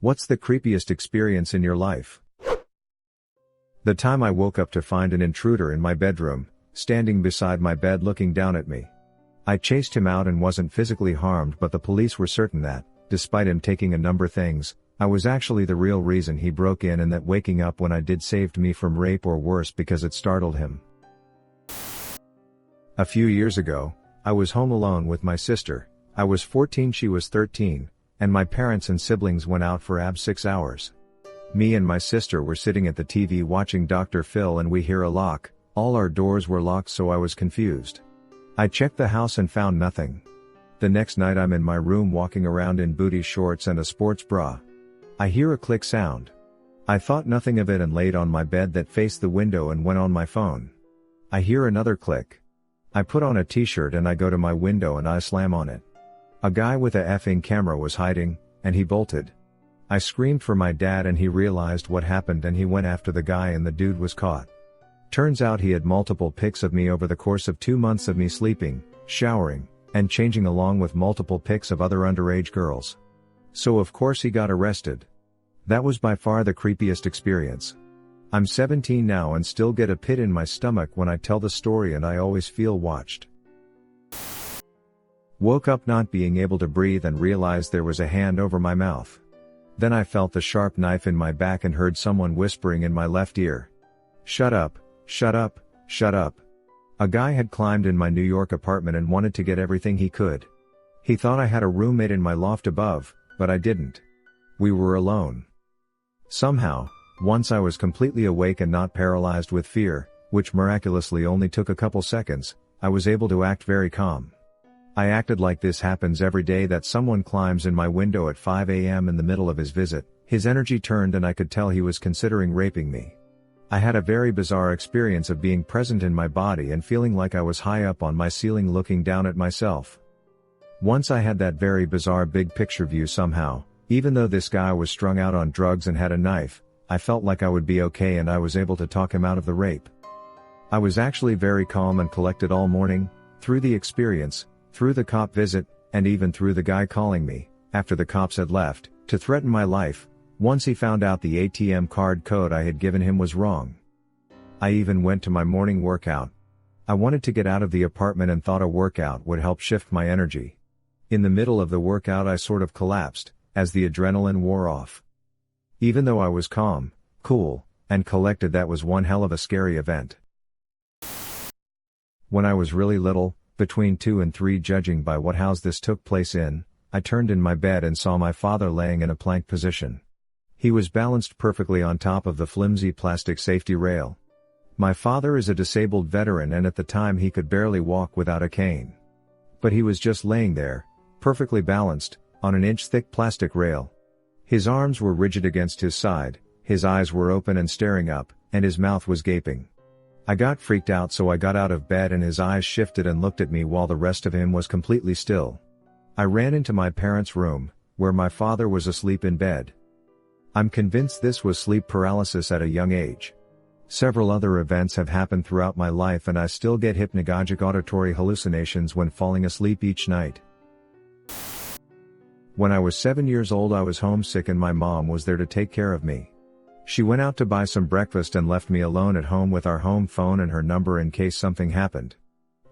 What's the creepiest experience in your life? The time I woke up to find an intruder in my bedroom, standing beside my bed looking down at me. I chased him out and wasn't physically harmed, but the police were certain that, despite him taking a number of things, I was actually the real reason he broke in, and that waking up when I did saved me from rape or worse because it startled him. A few years ago, I was home alone with my sister. I was 14, she was 13, and my parents and siblings went out for 6 hours. Me and my sister were sitting at the TV watching Dr. Phil, and we hear a lock. All our doors were locked, so I was confused. I checked the house and found nothing. The next night I'm in my room walking around in booty shorts and a sports bra. I hear a click sound. I thought nothing of it and laid on my bed that faced the window and went on my phone. I hear another click. I put on a t-shirt and I go to my window and I slam on it. A guy with a effing camera was hiding, and he bolted. I screamed for my dad and he realized what happened and he went after the guy and the dude was caught. Turns out he had multiple pics of me over the course of 2 months of me sleeping, showering, and changing, along with multiple pics of other underage girls. So of course he got arrested. That was by far the creepiest experience. I'm 17 now and still get a pit in my stomach when I tell the story, and I always feel watched. Woke up not being able to breathe and realized there was a hand over my mouth. Then I felt the sharp knife in my back and heard someone whispering in my left ear. "Shut up, shut up, shut up." A guy had climbed in my New York apartment and wanted to get everything he could. He thought I had a roommate in my loft above, but I didn't. We were alone. Somehow, once I was completely awake and not paralyzed with fear, which miraculously only took a couple seconds, I was able to act very calm. I acted like this happens every day, that someone climbs in my window at 5 a.m. in the middle of his visit. His energy turned and I could tell he was considering raping me. I had a very bizarre experience of being present in my body and feeling like I was high up on my ceiling looking down at myself. Once I had that very bizarre big picture view somehow, even though this guy was strung out on drugs and had a knife, I felt like I would be okay and I was able to talk him out of the rape. I was actually very calm and collected all morning, through the experience, through the cop visit, and even through the guy calling me, after the cops had left, to threaten my life, once he found out the ATM card code I had given him was wrong. I even went to my morning workout. I wanted to get out of the apartment and thought a workout would help shift my energy. In the middle of the workout I sort of collapsed, as the adrenaline wore off. Even though I was calm, cool, and collected, that was one hell of a scary event. When I was really little, between 2 and 3 judging by what house this took place in, I turned in my bed and saw my father laying in a plank position. He was balanced perfectly on top of the flimsy plastic safety rail. My father is a disabled veteran and at the time he could barely walk without a cane. But he was just laying there, perfectly balanced, on an inch-thick plastic rail. His arms were rigid against his side, his eyes were open and staring up, and his mouth was gaping. I got freaked out, so I got out of bed and his eyes shifted and looked at me while the rest of him was completely still. I ran into my parents' room, where my father was asleep in bed. I'm convinced this was sleep paralysis at a young age. Several other events have happened throughout my life and I still get hypnagogic auditory hallucinations when falling asleep each night. When I was 7 years old I was homesick and my mom was there to take care of me. She went out to buy some breakfast and left me alone at home with our home phone and her number in case something happened.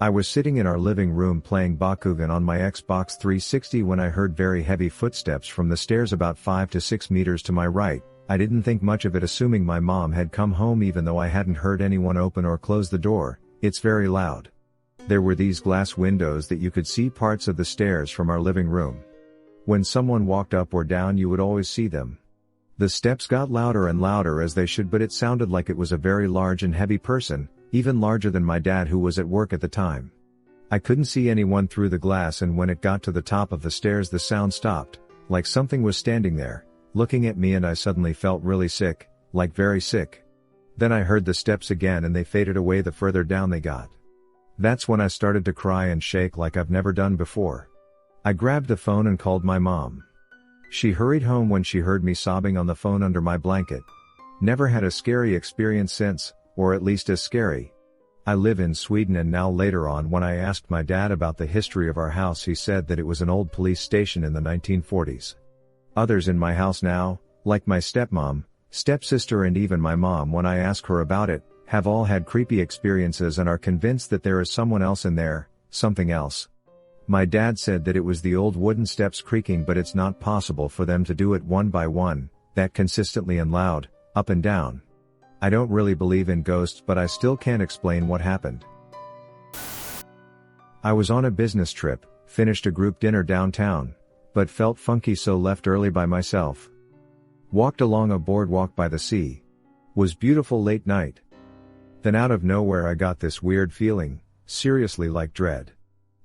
I was sitting in our living room playing Bakugan on my Xbox 360 when I heard very heavy footsteps from the stairs about 5 to 6 meters to my right. I didn't think much of it, assuming my mom had come home even though I hadn't heard anyone open or close the door. It's very loud. There were these glass windows that you could see parts of the stairs from our living room. When someone walked up or down you would always see them. The steps got louder and louder, as they should, but it sounded like it was a very large and heavy person, even larger than my dad who was at work at the time. I couldn't see anyone through the glass, and when it got to the top of the stairs the sound stopped, like something was standing there, looking at me, and I suddenly felt really sick, like very sick. Then I heard the steps again and they faded away the further down they got. That's when I started to cry and shake like I've never done before. I grabbed the phone and called my mom. She hurried home when she heard me sobbing on the phone under my blanket. Never had a scary experience since, or at least as scary. I live in Sweden, and now later on when I asked my dad about the history of our house he said that it was an old police station in the 1940s. Others in my house now, like my stepmom, stepsister and even my mom when I ask her about it, have all had creepy experiences and are convinced that there is someone else in there, something else. My dad said that it was the old wooden steps creaking, but it's not possible for them to do it one by one, that consistently and loud, up and down. I don't really believe in ghosts, but I still can't explain what happened. I was on a business trip, finished a group dinner downtown, but felt funky so left early by myself. Walked along a boardwalk by the sea. Was beautiful late night. Then out of nowhere I got this weird feeling, seriously like dread.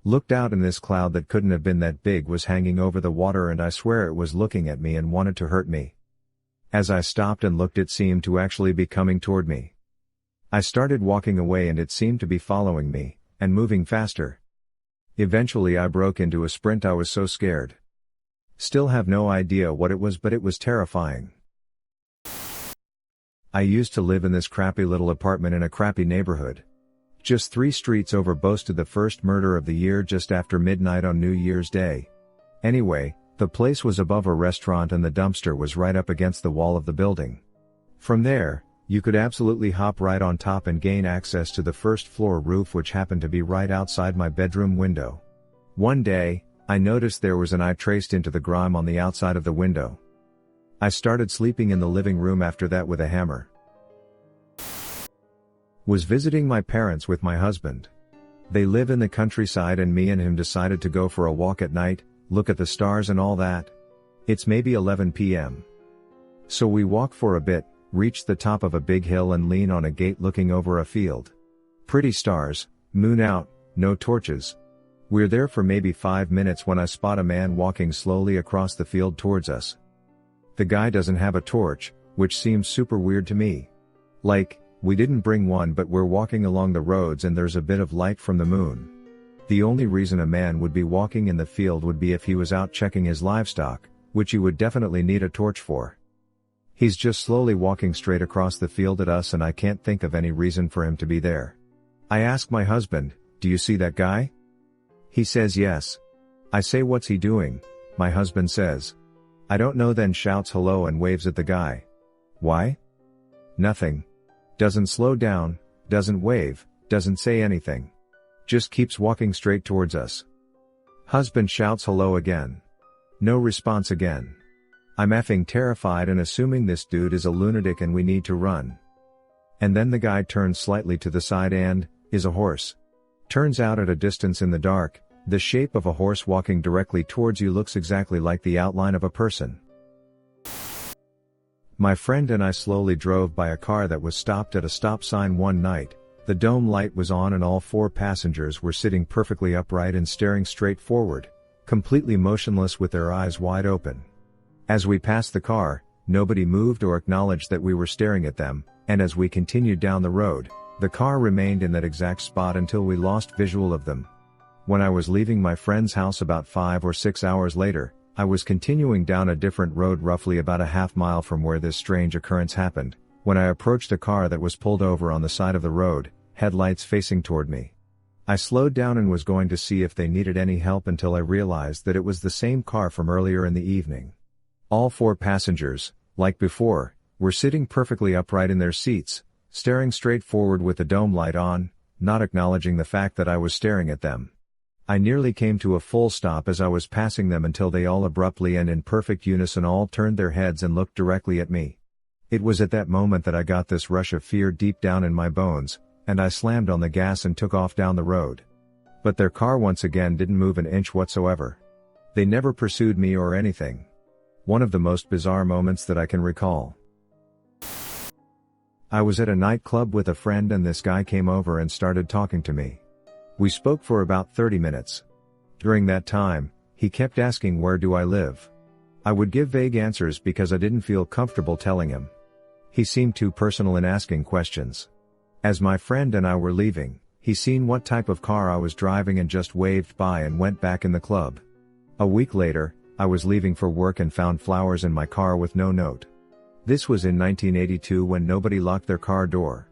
Looked out and this cloud that couldn't have been that big was hanging over the water, and I swear it was looking at me and wanted to hurt me. As I stopped and looked, it seemed to actually be coming toward me. I started walking away and it seemed to be following me, and moving faster. Eventually I broke into a sprint. I was so scared. Still have no idea what it was, but it was terrifying. I used to live in this crappy little apartment in a crappy neighborhood. Just 3 streets over boasted the first murder of the year just after midnight on New Year's Day. Anyway, the place was above a restaurant and the dumpster was right up against the wall of the building. From there, you could absolutely hop right on top and gain access to the first floor roof, which happened to be right outside my bedroom window. One day, I noticed there was an eye traced into the grime on the outside of the window. I started sleeping in the living room after that with a hammer. Was visiting my parents with my husband. They live in the countryside and me and him decided to go for a walk at night, look at the stars and all that. It's maybe 11 p.m. So we walk for a bit, reach the top of a big hill and lean on a gate looking over a field. Pretty stars, moon out, no torches. We're there for maybe 5 minutes when I spot a man walking slowly across the field towards us. The guy doesn't have a torch, which seems super weird to me. Like, we didn't bring one, but we're walking along the roads and there's a bit of light from the moon. The only reason a man would be walking in the field would be if he was out checking his livestock, which you would definitely need a torch for. He's just slowly walking straight across the field at us and I can't think of any reason for him to be there. I ask my husband, "Do you see that guy?" He says yes. I say, "What's he doing?" My husband says, "I don't know," then shouts hello and waves at the guy. Why? Nothing. Doesn't slow down, doesn't wave, doesn't say anything. Just keeps walking straight towards us. Husband shouts hello again. No response again. I'm effing terrified and assuming this dude is a lunatic and we need to run. And then the guy turns slightly to the side and is a horse. Turns out at a distance in the dark, the shape of a horse walking directly towards you looks exactly like the outline of a person. My friend and I slowly drove by a car that was stopped at a stop sign one night. The dome light was on and all 4 passengers were sitting perfectly upright and staring straight forward, completely motionless with their eyes wide open. As we passed the car, nobody moved or acknowledged that we were staring at them, and as we continued down the road, the car remained in that exact spot until we lost visual of them. When I was leaving my friend's house about 5 or 6 hours later, I was continuing down a different road roughly about a half mile from where this strange occurrence happened, when I approached a car that was pulled over on the side of the road, headlights facing toward me. I slowed down and was going to see if they needed any help until I realized that it was the same car from earlier in the evening. All 4 passengers, like before, were sitting perfectly upright in their seats, staring straight forward with the dome light on, not acknowledging the fact that I was staring at them. I nearly came to a full stop as I was passing them until they all abruptly and in perfect unison all turned their heads and looked directly at me. It was at that moment that I got this rush of fear deep down in my bones, and I slammed on the gas and took off down the road. But their car once again didn't move an inch whatsoever. They never pursued me or anything. One of the most bizarre moments that I can recall. I was at a nightclub with a friend and this guy came over and started talking to me. We spoke for about 30 minutes. During that time, he kept asking where do I live. I would give vague answers because I didn't feel comfortable telling him. He seemed too personal in asking questions. As my friend and I were leaving, he seen what type of car I was driving and just waved by and went back in the club. A week later, I was leaving for work and found flowers in my car with no note. This was in 1982 when nobody locked their car door.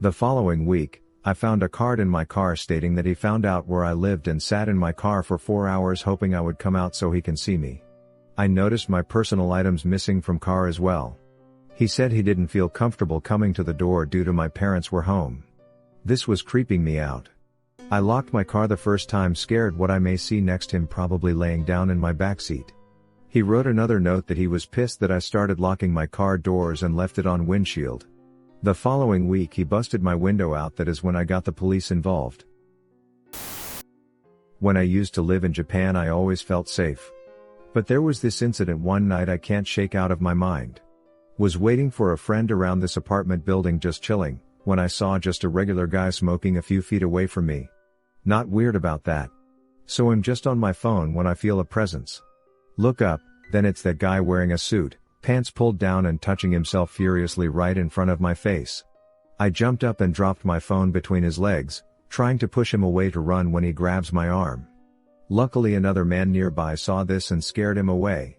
The following week, I found a card in my car stating that he found out where I lived and sat in my car for 4 hours hoping I would come out so he can see me. I noticed my personal items missing from car as well. He said he didn't feel comfortable coming to the door due to my parents were home. This was creeping me out. I locked my car the first time, scared what I may see next, him probably laying down in my backseat. He wrote another note that he was pissed that I started locking my car doors and left it on windshield. The following week he busted my window out. That is when I got the police involved. When I used to live in Japan, I always felt safe. But there was this incident one night I can't shake out of my mind. Was waiting for a friend around this apartment building, just chilling, when I saw just a regular guy smoking a few feet away from me. Not weird about that. So I'm just on my phone when I feel a presence. Look up, then it's that guy wearing a suit, pants pulled down and touching himself furiously right in front of my face. I jumped up and dropped my phone between his legs, trying to push him away to run when he grabs my arm. Luckily another man nearby saw this and scared him away.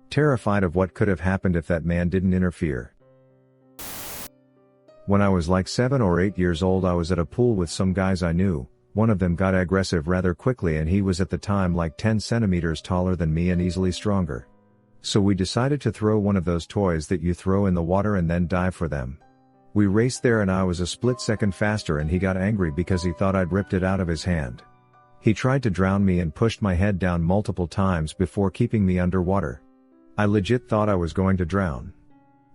Terrified of what could have happened if that man didn't interfere. When I was like 7 or 8 years old, I was at a pool with some guys I knew. One of them got aggressive rather quickly, and he was at the time like 10 centimeters taller than me and easily stronger. So we decided to throw one of those toys that you throw in the water and then dive for them. We raced there and I was a split second faster, and he got angry because he thought I'd ripped it out of his hand. He tried to drown me and pushed my head down multiple times before keeping me underwater. I legit thought I was going to drown.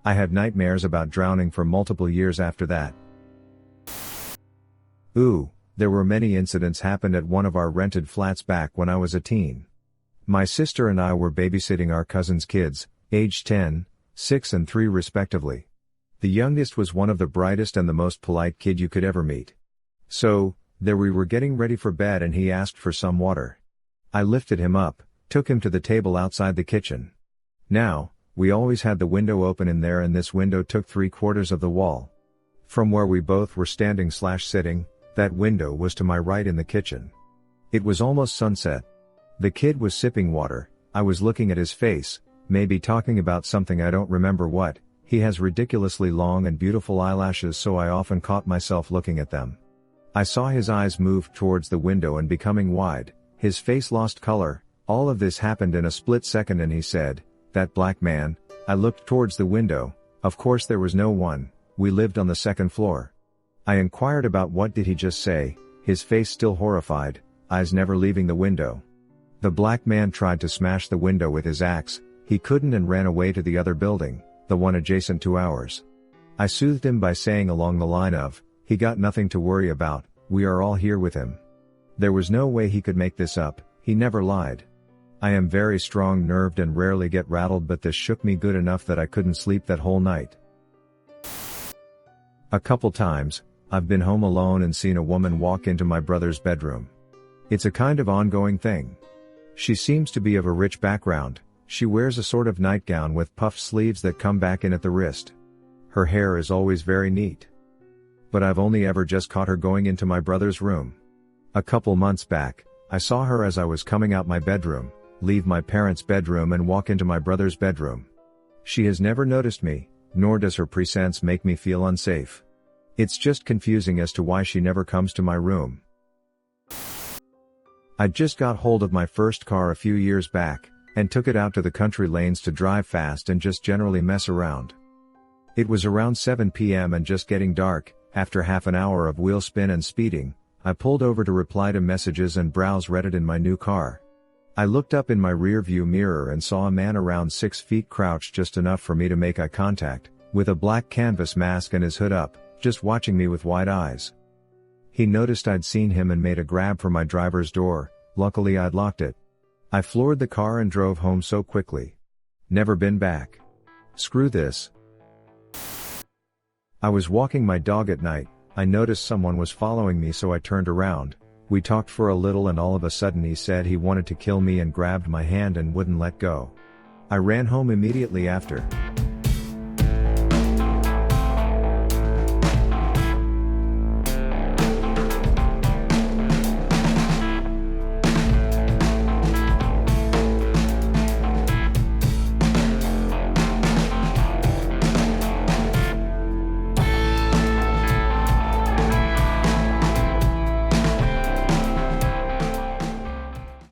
I had nightmares about drowning for multiple years after that. Ooh, there were many incidents happened at one of our rented flats back when I was a teen. My sister and I were babysitting our cousin's kids, aged 10, 6 and 3 respectively. The youngest was one of the brightest and the most polite kid you could ever meet. So, there we were getting ready for bed and he asked for some water. I lifted him up, took him to the table outside the kitchen. Now, we always had the window open in there, and this window took 3/4 of the wall. From where we both were standing/sitting, that window was to my right in the kitchen. It was almost sunset. The kid was sipping water. I was looking at his face, maybe talking about something, I don't remember what. He has ridiculously long and beautiful eyelashes, so I often caught myself looking at them. I saw his eyes move towards the window and becoming wide, his face lost color. All of this happened in a split second and he said, "That black man." I looked towards the window. Of course there was no one. We lived on the second floor. I inquired about what did he just say, his face still horrified, eyes never leaving the window. The black man tried to smash the window with his axe. He couldn't and ran away to the other building, the one adjacent to ours. I soothed him by saying along the line of, "He got nothing to worry about, we are all here with him." There was no way he could make this up, he never lied. I am very strong-nerved and rarely get rattled, but this shook me good enough that I couldn't sleep that whole night. A couple times, I've been home alone and seen a woman walk into my brother's bedroom. It's a kind of ongoing thing. She seems to be of a rich background. She wears a sort of nightgown with puffed sleeves that come back in at the wrist. Her hair is always very neat. But I've only ever just caught her going into my brother's room. A couple months back, I saw her as I was coming out my bedroom, leave my parents' bedroom and walk into my brother's bedroom. She has never noticed me, nor does her presence make me feel unsafe. It's just confusing as to why she never comes to my room. I just got hold of my first car a few years back, and took it out to the country lanes to drive fast and just generally mess around. It was around 7 p.m. and just getting dark. After half an hour of wheel spin and speeding, I pulled over to reply to messages and browse Reddit in my new car. I looked up in my rear view mirror and saw a man around 6 feet crouched just enough for me to make eye contact, with a black canvas mask and his hood up, just watching me with wide eyes. He noticed I'd seen him and made a grab for my driver's door. Luckily I'd locked it. I floored the car and drove home so quickly. Never been back. Screw this. I was walking my dog at night. I noticed someone was following me, so I turned around. We talked for a little and all of a sudden he said he wanted to kill me and grabbed my hand and wouldn't let go. I ran home immediately after.